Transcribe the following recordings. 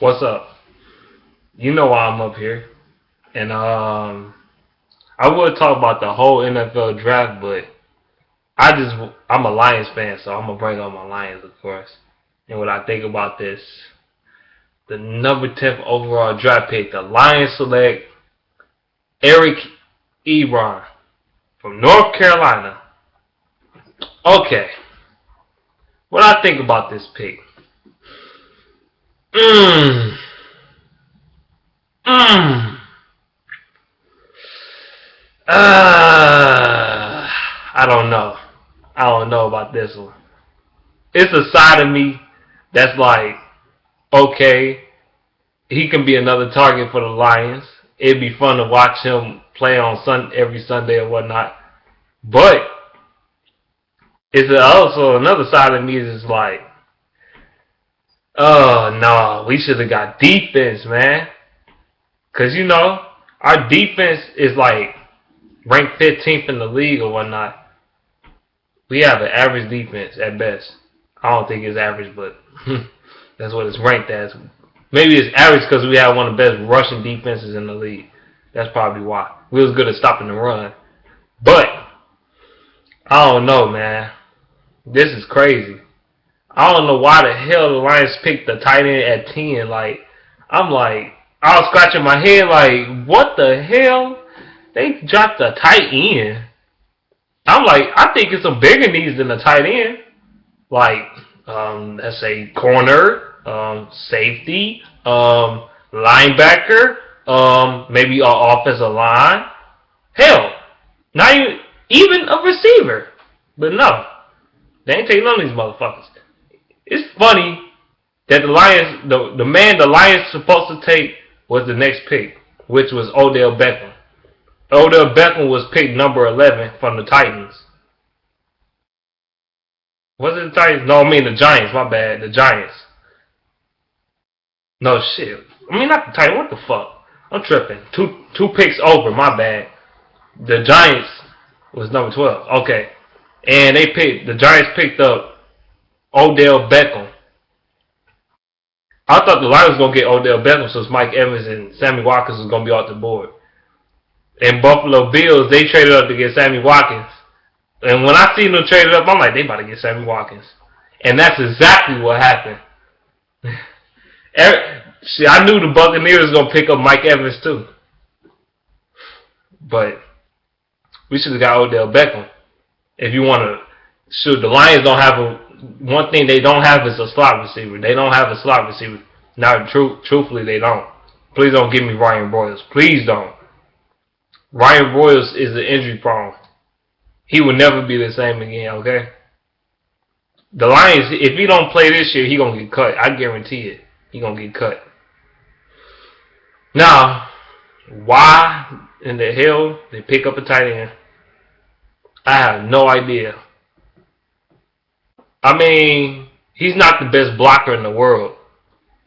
What's up? You know why I'm up here. And I would talk about the whole NFL draft, but I'm a Lions fan, so I'm gonna bring up my Lions, of course. And what I think about this, the number 10th overall draft pick, the Lions select Eric Ebron from North Carolina. Okay, what I think about this pick? Mmm. Mmm. I don't know. I don't know about this one. It's a side of me that's like, okay, he can be another target for the Lions. It'd be fun to watch him play on every Sunday or whatnot. But it's also another side of me is like, oh no, we should have got defense, man. Cause our defense is like ranked 15th in the league or whatnot. We have an average defense at best. I don't think it's average, but that's what it's ranked as. Maybe it's average because we have one of the best rushing defenses in the league. That's probably why. We was good at stopping the run. But, I don't know, man. This is crazy. I don't know why the hell the Lions picked the tight end at 10. I was scratching my head like, what the hell? They dropped a tight end. I'm like, I think it's some bigger needs than a tight end. Let's say corner, safety, linebacker, maybe an offensive line. Hell, not even a receiver. But no, they ain't taking none of these motherfuckers. It's funny that the Lions, the man the Lions supposed to take was the next pick, which was Odell Beckham. Odell Beckham was picked number 11 from the Titans. Was it the Titans? No, I mean the Giants. My bad. The Giants. No shit. I mean not the Titans. What the fuck? I'm tripping. Two picks over. My bad. The Giants was number 12. Okay, and the Giants picked up Odell Beckham. I thought the Lions was gonna get Odell Beckham, so it's Mike Evans and Sammy Watkins was gonna be off the board. And Buffalo Bills, they traded up to get Sammy Watkins. And when I seen them traded up, I'm like, they about to get Sammy Watkins. And that's exactly what happened. I knew the Buccaneers was going to pick up Mike Evans too. But we should have got Odell Beckham. If you want to shoot, the Lions don't have one thing they don't have is a slot receiver. They don't have a slot receiver. Now, truthfully, they don't. Please don't give me Ryan Broyles. Please don't. Ryan Broyles is an injury prone. He will never be the same again, okay? The Lions, if he don't play this year, he going to get cut. I guarantee it. He going to get cut. Now, why in the hell they pick up a tight end? I have no idea. I mean, he's not the best blocker in the world.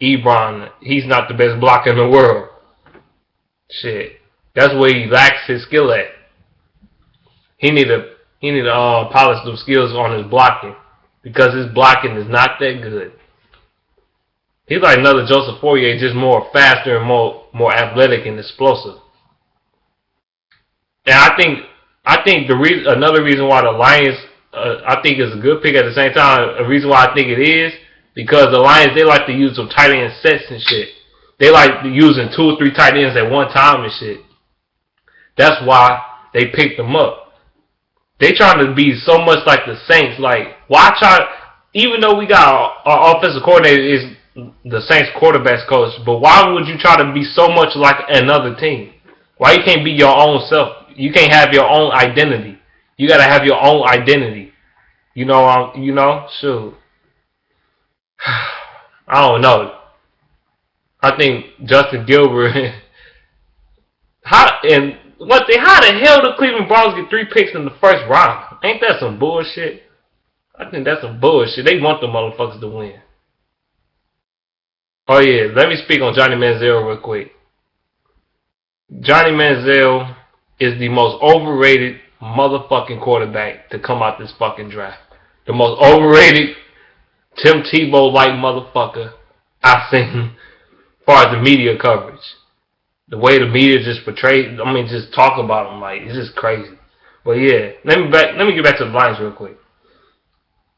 Ebron, he's not the best blocker in the world. Shit. That's where he lacks his skill at. He need to polish those skills on his blocking because his blocking is not that good. He's like another Joseph Fourier, just more faster and more athletic and explosive. And I think another reason why the Lions I think is a good pick at the same time. A reason why I think it is because the Lions, they like to use some tight end sets and shit. They like using 2 or 3 tight ends at one time and shit. That's why they picked them up. They trying to be so much like the Saints. Like, why try? Even though we got our offensive coordinator is the Saints quarterbacks coach, but why would you try to be so much like another team? Why you can't be your own self? You can't have your own identity. You gotta have your own identity. Shoot. I don't know. I think Justin Gilbert. How the hell the Cleveland Browns get 3 picks in the first round? Ain't that some bullshit? I think that's some bullshit. They want the motherfuckers to win. Oh yeah, let me speak on Johnny Manziel real quick. Johnny Manziel is the most overrated motherfucking quarterback to come out this fucking draft. The most overrated Tim Tebow-like motherfucker I've seen far as the media coverage. The way the media just portrays, just talk about them, like, it's just crazy. But yeah, let me get back to the Lions real quick.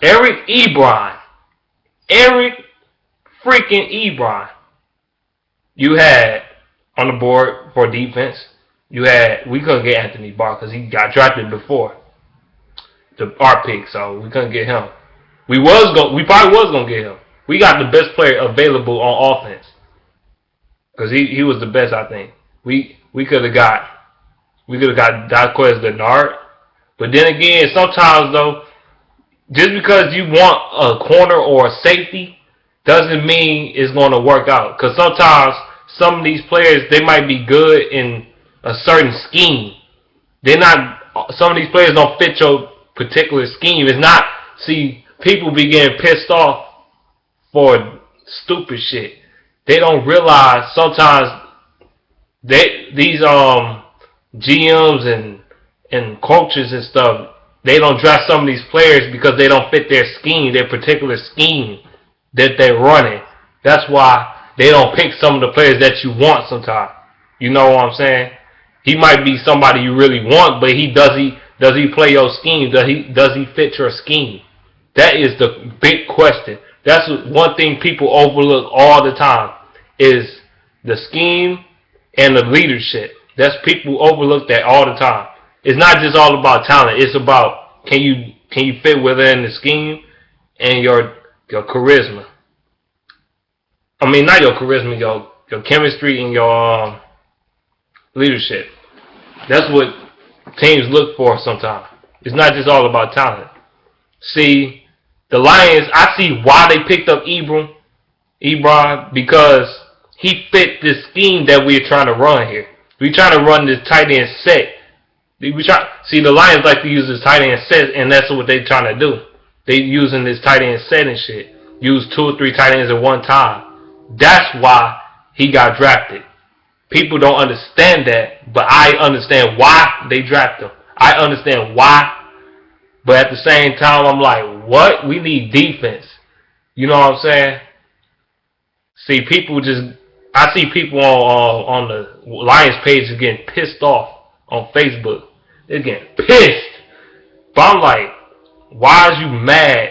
Eric Ebron. Eric freaking Ebron. You had on the board for defense. We couldn't get Anthony Barr because he got drafted before our pick, so we couldn't get him. We probably was gonna get him. We got the best player available on offense because he was the best, I think. We could have got Daquez Leonard, but then again, sometimes though, just because you want a corner or a safety doesn't mean it's going to work out. Because sometimes some of these players, they might be good in a certain scheme. Some of these players don't fit your particular scheme. It's not, see, people be getting pissed off for stupid shit. They don't realize sometimes these GMs and coaches and stuff, they don't draft some of these players because they don't fit their scheme, their particular scheme that they're running. That's why they don't pick some of the players that you want sometimes. You know what I'm saying? He might be somebody you really want, but does he play your scheme? Does he fit your scheme? That is the big question. That's one thing people overlook all the time is the scheme and the leadership. That's people overlook that all the time. It's not just all about talent. It's about can you fit within the scheme and your charisma. Not your charisma, your chemistry and your leadership. That's what teams look for sometimes. It's not just all about talent. See, the Lions, I see why they picked up Ebron, because he fit this scheme that we're trying to run here. We're trying to run this tight end set. See, the Lions like to use this tight end set, and that's what they're trying to do. They using this tight end set and shit. Use 2 or 3 tight ends at one time. That's why he got drafted. People don't understand that, but I understand why they drafted him. I understand why, but at the same time, I'm like, what? We need defense. You know what I'm saying? See, I see people on the Lions page getting pissed off on Facebook. They're getting pissed. But I'm like, why is you mad?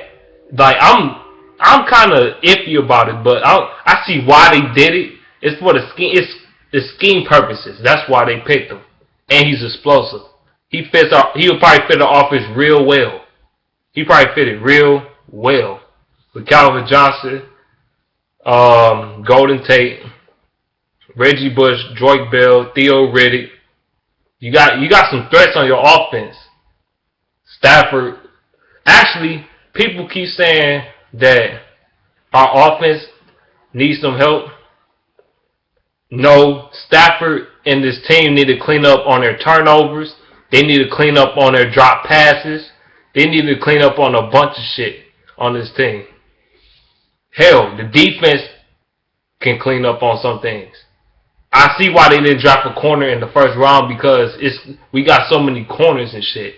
Like, I'm kind of iffy about it, but I see why they did it. It's for the scheme. It's the scheme purposes. That's why they picked him. And he's explosive. He'll probably fit the offense real well. He probably fit it real well with Calvin Johnson, Golden Tate, Reggie Bush, Drake Bell, Theo Riddick. You got some threats on your offense. Stafford. Actually, people keep saying that our offense needs some help. No, Stafford and this team need to clean up on their turnovers. They need to clean up on their drop passes. They need to clean up on a bunch of shit on this team. Hell, the defense can clean up on some things. I see why they didn't draft a corner in the first round, because we got so many corners and shit.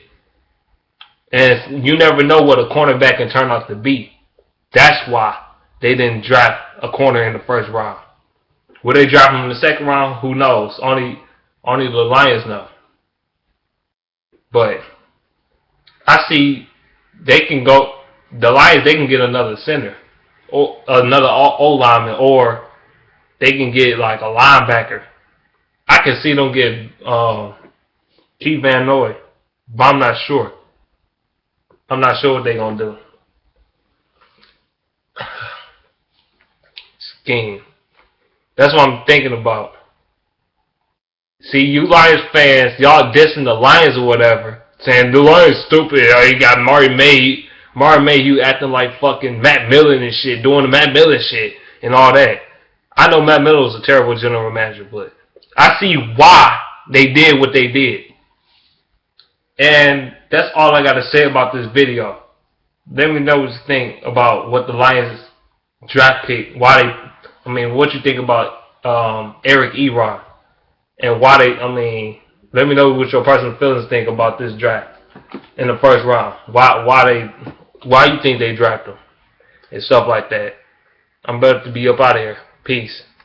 And you never know what a cornerback can turn out to be. That's why they didn't draft a corner in the first round. Will they draft him in the second round? Who knows? Only the Lions know. But I see the Lions, they can get another center or another O-lineman, or they can get like a linebacker. I can see them get Keith Van Noy, but I'm not sure. I'm not sure what they're going to do. Scheme. That's what I'm thinking about. See, you Lions fans, y'all dissing the Lions or whatever, saying the Lions stupid. You got Mari Mayhew acting like fucking Matt Millen and shit, doing the Matt Millen shit and all that. I know Matt Millen was a terrible general manager, but I see why they did what they did. And that's all I got to say about this video. Let me know what you think about what the Lions draft pick. What you think about Eric Ebron, and why let me know what your personal feelings think about this draft in the first round. Why you think they drafted him and stuff like that. I'm about to be up out of here. Peace.